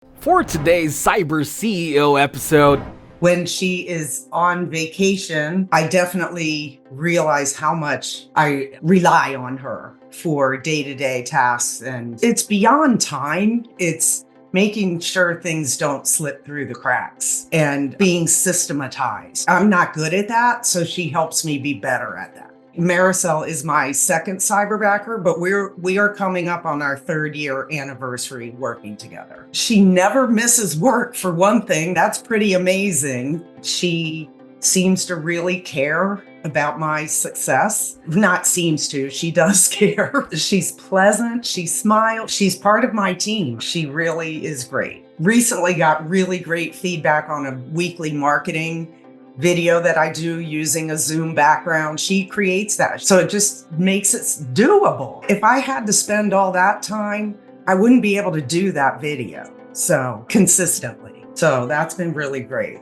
For today's Cyber CEO episode, when she is on vacation, I definitely realize how much I rely on her for day-to-day tasks. And it's beyond time. It's making sure things don't slip through the cracks and being systematized. I'm not good at that, so she helps me be better at that. 𝗙𝗻𝗃 is my second cyberbacker, but we are coming up on our 3rd-year anniversary working together. She never misses work, for one thing. That's pretty amazing. She seems to really care about my success. Not seems to, she does care. She's pleasant, she smiles, she's part of my team. She really is great. Recently got really great feedback on a weekly marketing video that I do using a Zoom background. She creates that. So it just makes it doable. If I had to spend all that time, I wouldn't be able to do that video so consistently. So that's been really great.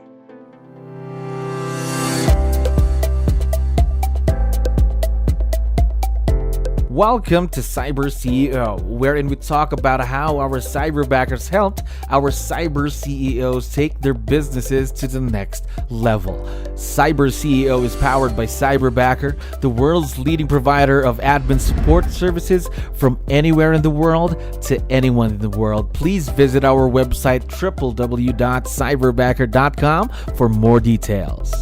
welcome to Cyber CEO, wherein we talk about how our cyberbackers helped our cyber CEOs take their businesses to the next level. Cyber CEO is powered by Cyberbacker, the world's leading provider of admin support services from anywhere in the world to anyone in the world. Please visit our website www.cyberbacker.com for more details.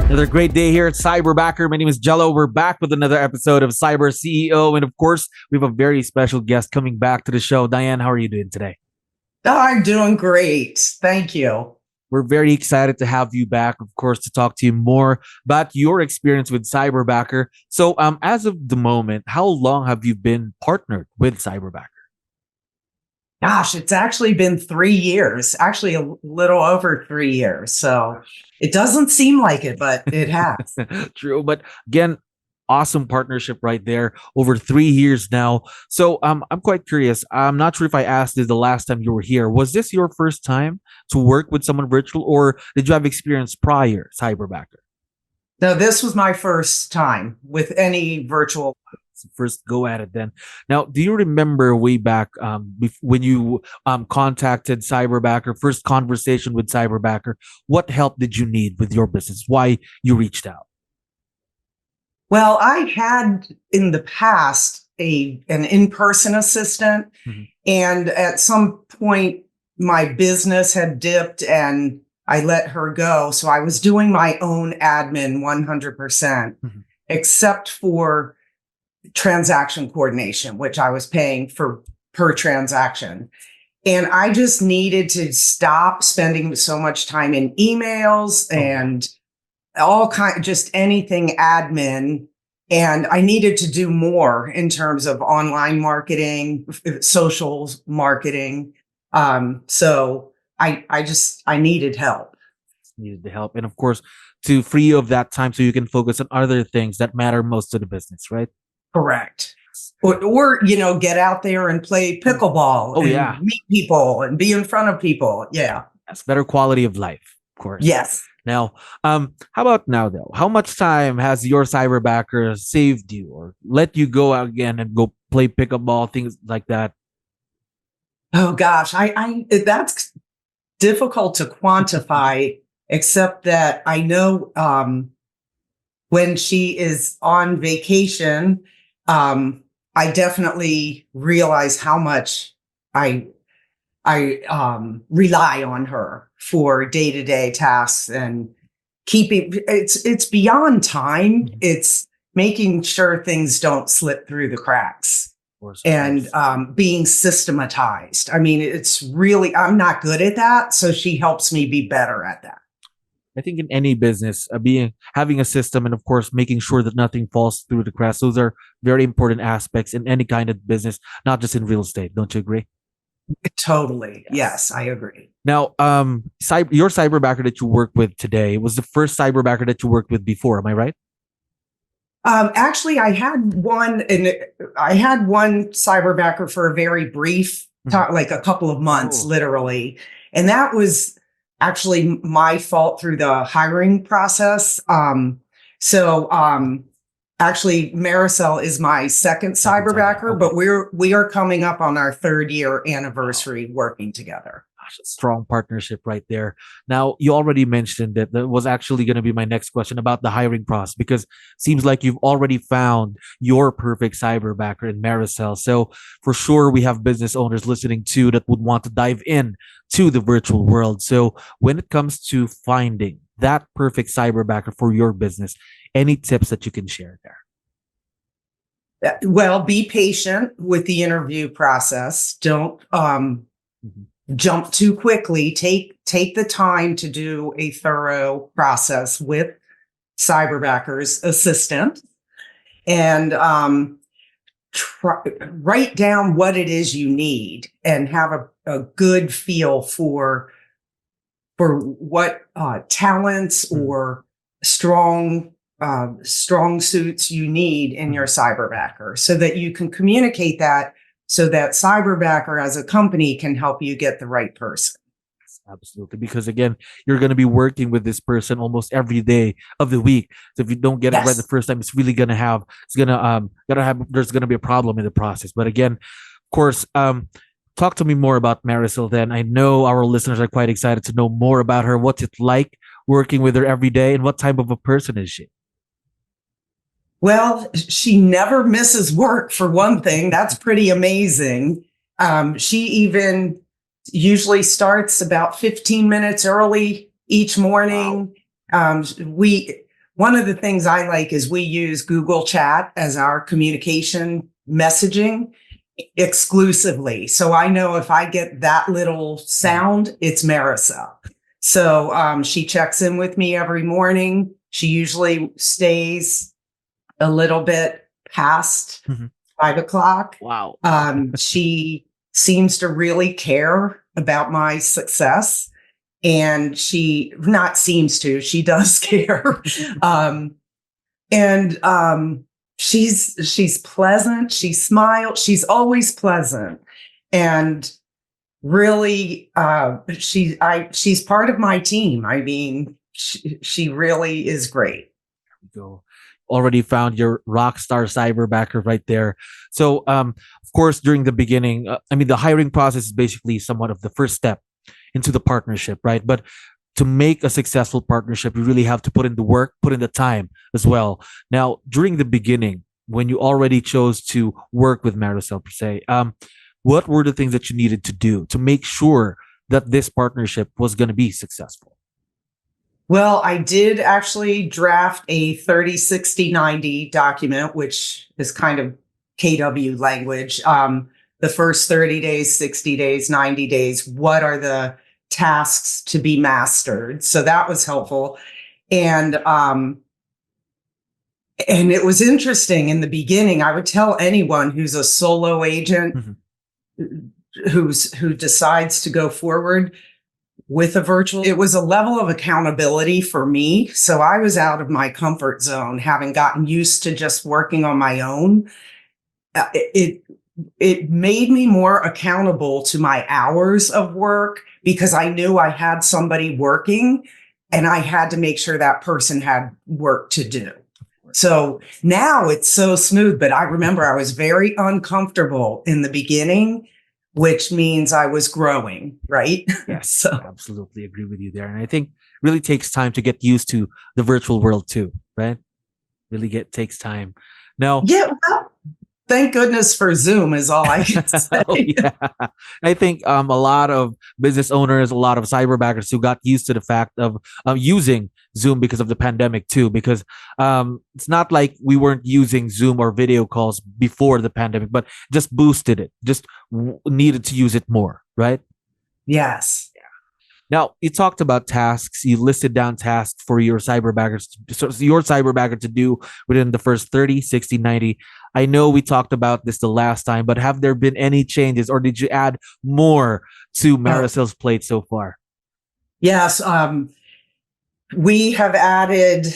Another great day here at Cyberbacker. My name is Jello. We're back with another episode of Cyber CEO. And of course, we have a very special guest coming back to the show. Dianne, how are you doing today? Oh, I'm doing great. Thank you. We're very excited to have you back, of course, to talk to you more about your experience with Cyberbacker. So as of the moment, how long have you been partnered with Cyberbacker? Gosh, it's actually been 3 years, actually a little over 3 years. So it doesn't seem like it, but it has. True. But again, awesome partnership right there. Over 3 years now. So I'm quite curious. I'm not sure if I asked this the last time you were here. Was this your first time to work with someone virtual, or did you have experience prior, Cyberbacker? No, this was my first time with any virtual. First go at it then. Now, do you remember way back when you contacted Cyberbacker, first conversation with Cyberbacker, what help did you need with your business? Why you reached out? Well, I had in the past an in-person assistant, and at some point my business had dipped and I let her go. So I was doing my own admin 100%, except for transaction coordination, which I was paying for per transaction. And I just needed to stop spending so much time in emails and just anything admin. And I needed to do more in terms of online marketing, social marketing. So I needed help. Needed the help. And of course, to free you of that time so you can focus on other things that matter most to the business, right? Correct. Or get out there and play pickleball and meet people and be in front of people. Yeah. That's better quality of life, of course. Yes. Now, how about now though? How much time has your cyberbacker saved you or let you go out again and go play pickleball, things like that? Oh gosh, I that's difficult to quantify, except that I know when she is on vacation, I definitely realize how much I rely on her for day-to-day tasks and keeping it's beyond time. It's making sure things don't slip through the cracks and being systematized. I mean, it's really, I'm not good at that, so she helps me be better at that. I think in any business, having a system and of course making sure that nothing falls through the cracks, those are very important aspects in any kind of business, not just in real estate. Don't you agree? Totally. Yes, I agree. Now, your cyberbacker that you work with today was the first cyberbacker that you worked with before. Am I right? Actually, I had one cyberbacker for a very brief time, like a couple of months, literally, and that was actually my fault through the hiring process. I Actually, 𝗻𝗁𝗃 is my second cyberbacker, Okay. but we are coming up on our 3rd-year anniversary working together. Gosh, a strong partnership right there. Now, you already mentioned that was actually going to be my next question about the hiring process, because it seems like you've already found your perfect cyberbacker in 𝗻𝗁𝗃. So for sure, we have business owners listening too that would want to dive in to the virtual world. So when it comes to finding that perfect cyberbacker for your business, any tips that you can share there? Well, be patient with the interview process. Don't jump too quickly. Take the time to do a thorough process with Cyberbacker's assistant, and write down what it is you need and have a good feel for what talents or strong suits you need in your cyberbacker, so that you can communicate that, so that Cyberbacker as a company can help you get the right person. Absolutely, because again, you're going to be working with this person almost every day of the week. So if you don't get it right the first time, it's really gonna have there's gonna be a problem in the process. But again, of course, talk to me more about 𝗻𝗁𝗃. Then I know our listeners are quite excited to know more about her. What's it like working with her every day, and what type of a person is she? Well, she never misses work, for one thing. That's pretty amazing. She even usually starts about 15 minutes early each morning. Wow. One of the things I like is we use Google Chat as our communication messaging exclusively. So I know if I get that little sound, it's 𝗻𝗁𝗃. So she checks in with me every morning. She usually stays a little bit past 5 o'clock. Wow. She seems to really care about my success, and she does care. She's pleasant. She smiles. She's always pleasant, and really, she's part of my team. I mean, she really is great. There we go. Already found your rock star cyberbacker right there. So, of course, during the beginning, the hiring process is basically somewhat of the first step into the partnership, right? But to make a successful partnership, you really have to put in the work, put in the time as well. Now, during the beginning, when you already chose to work with 𝗻𝗁𝗃 per se, what were the things that you needed to do to make sure that this partnership was going to be successful? Well, I did actually draft a 30-60-90 document, which is kind of KW language. The first 30 days, 60 days, 90 days, what are the tasks to be mastered? So that was helpful. And it was interesting in the beginning. I would tell anyone who's a solo agent who decides to go forward with a virtual, it was a level of accountability for me. So I was out of my comfort zone, having gotten used to just working on my own. It made me more accountable to my hours of work, because I knew I had somebody working and I had to make sure that person had work to do. So now it's so smooth, but I remember I was very uncomfortable in the beginning, which means I was growing, right? Yes, So I absolutely agree with you there. And I think really takes time to get used to the virtual world too, right? Takes time. Now, yeah, well, thank goodness for Zoom is all I can say. yeah. I think a lot of business owners, a lot of cyberbackers who got used to the fact of using Zoom because of the pandemic too, because it's not like we weren't using Zoom or video calls before the pandemic, but just boosted it, just needed to use it more, right? Yes. Now, you talked about tasks. You listed down tasks for your cyberbacker to do within the first 30, 60, 90. I know we talked about this the last time, but have there been any changes, or did you add more to 𝗻𝗁𝗃's plate so far? Yes. We have added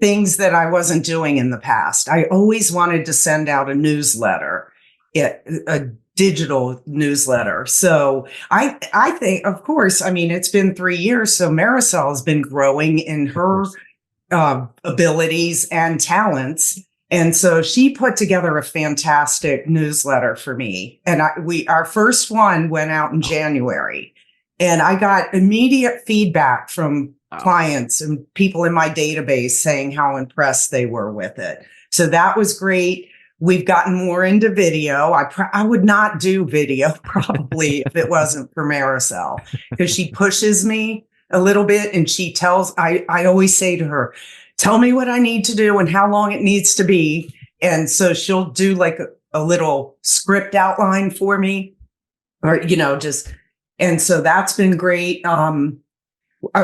things that I wasn't doing in the past. I always wanted to send out a newsletter, a digital newsletter. So I think, of course, it's been 3 years, so 𝗻𝗁𝗃 has been growing in her abilities and talents. And so she put together a fantastic newsletter for me. And our first one went out in January. And I got immediate feedback from clients and people in my database saying how impressed they were with it. So that was great. We've gotten more into video. I would not do video probably if it wasn't for 𝗻𝗁cell, because she pushes me a little bit, and she tells, I always say to her, tell me what I need to do and how long it needs to be. And so she'll do like a little script outline for me, or, and so that's been great.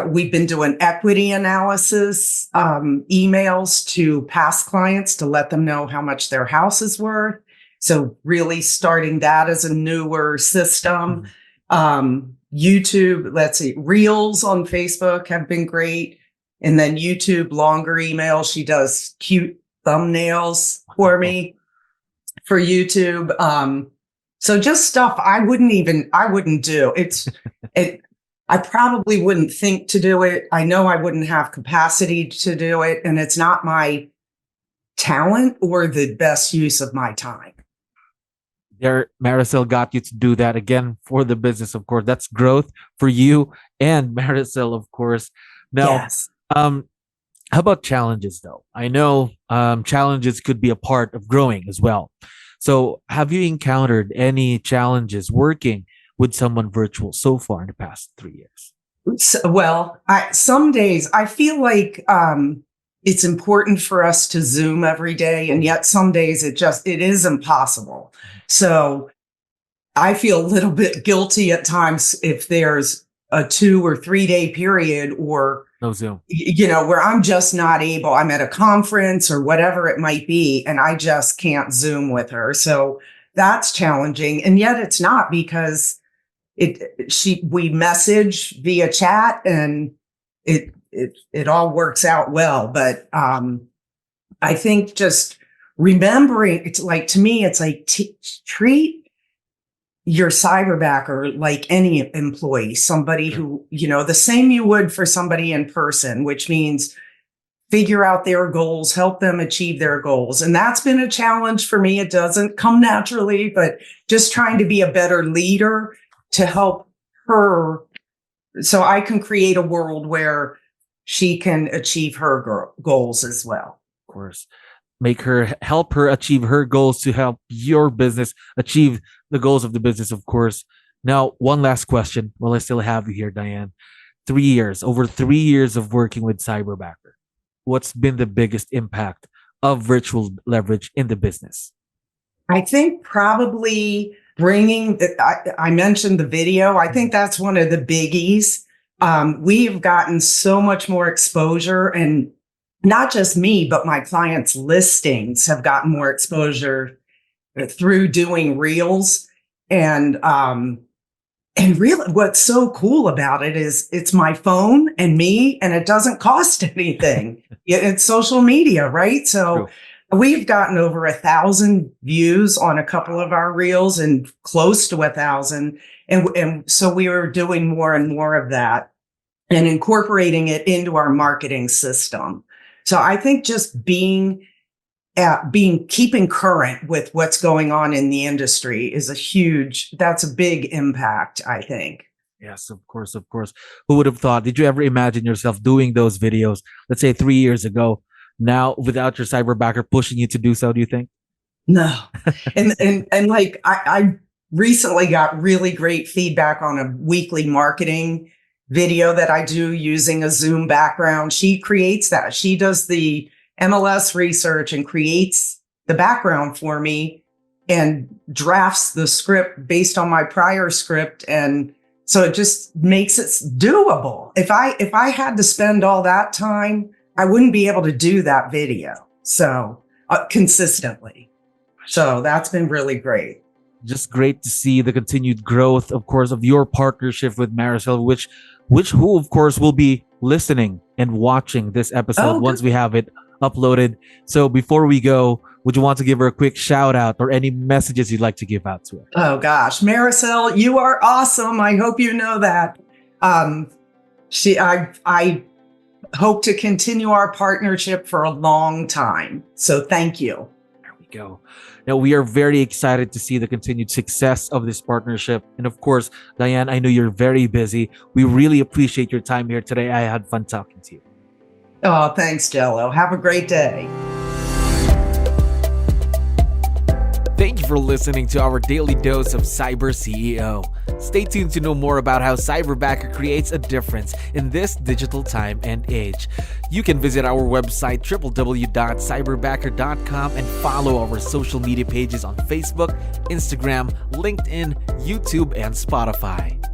We've been doing equity analysis, emails to past clients to let them know how much their house is worth. So really starting that as a newer system. YouTube, Reels on Facebook have been great. And then YouTube, longer emails. She does cute thumbnails for me for YouTube. So just stuff I wouldn't do. I probably wouldn't think to do it. I know I wouldn't have capacity to do it. And it's not my talent or the best use of my time. There, 𝗻𝗁cell got you to do that again for the business, of course. That's growth for you and 𝗻𝗁cell, of course. Now, yes. How about challenges, though? I know challenges could be a part of growing as well. So have you encountered any challenges working with someone virtual so far in the past 3 years? Well, some days I feel like it's important for us to Zoom every day, and yet some days it is impossible. So I feel a little bit guilty at times if there's a 2 or 3 day period, or no Zoom, where I'm just not able. I'm at a conference or whatever it might be, and I just can't Zoom with her. So that's challenging, and yet it's not, because we message via chat and it all works out well. But I think just remembering, it's like, to me, it's like treat your cyberbacker like any employee, somebody who, the same you would for somebody in person, which means figure out their goals, help them achieve their goals. And that's been a challenge for me. It doesn't come naturally, but just trying to be a better leader to help her so I can create a world where she can achieve her goals as well. Of course. Help her achieve her goals to help your business achieve the goals of the business, of course. Now, one last question while I still have you here, Dianne. Over 3 years of working with Cyberbacker, what's been the biggest impact of virtual leverage in the business? I think probably bringing, I mentioned the video. I think that's one of the biggies. We've gotten so much more exposure, and not just me, but my clients' listings have gotten more exposure through doing Reels. And really what's so cool about it is it's my phone and me, and it doesn't cost anything. It's social media, right? So True. We've gotten over 1,000 views on a couple of our Reels, and close to 1,000. And so we are doing more and more of that and incorporating it into our marketing system. So I think just keeping current with what's going on in the industry is that's a big impact, I think. Yes, of course, of course. Who would have thought? Did you ever imagine yourself doing those videos, let's say 3 years ago, now without your cyberbacker pushing you to do so, do you think? No. and like I recently got really great feedback on a weekly marketing video that I do using a Zoom background. She creates that. She does the MLS research and creates the background for me and drafts the script based on my prior script. And so it just makes it doable. If I had to spend all that time, I wouldn't be able to do that video consistently. So that's been really great. Just great to see the continued growth, of course, of your partnership with 𝗻𝗁cell, who of course will be listening and watching this episode once we have it uploaded. So before we go, would you want to give her a quick shout out or any messages you'd like to give out to her? Oh gosh, 𝗻𝗁cell, you are awesome. I hope you know that. hope to continue our partnership for a long time. So thank you. There we go. Now, we are very excited to see the continued success of this partnership. And of course, Dianne, I know you're very busy. We really appreciate your time here today. I had fun talking to you. Oh, thanks, Jello. Have a great day. Thank you for listening to our daily dose of Cyber CEO. Stay tuned to know more about how Cyberbacker creates a difference in this digital time and age. You can visit our website www.cyberbacker.com and follow our social media pages on Facebook, Instagram, LinkedIn, YouTube, and Spotify.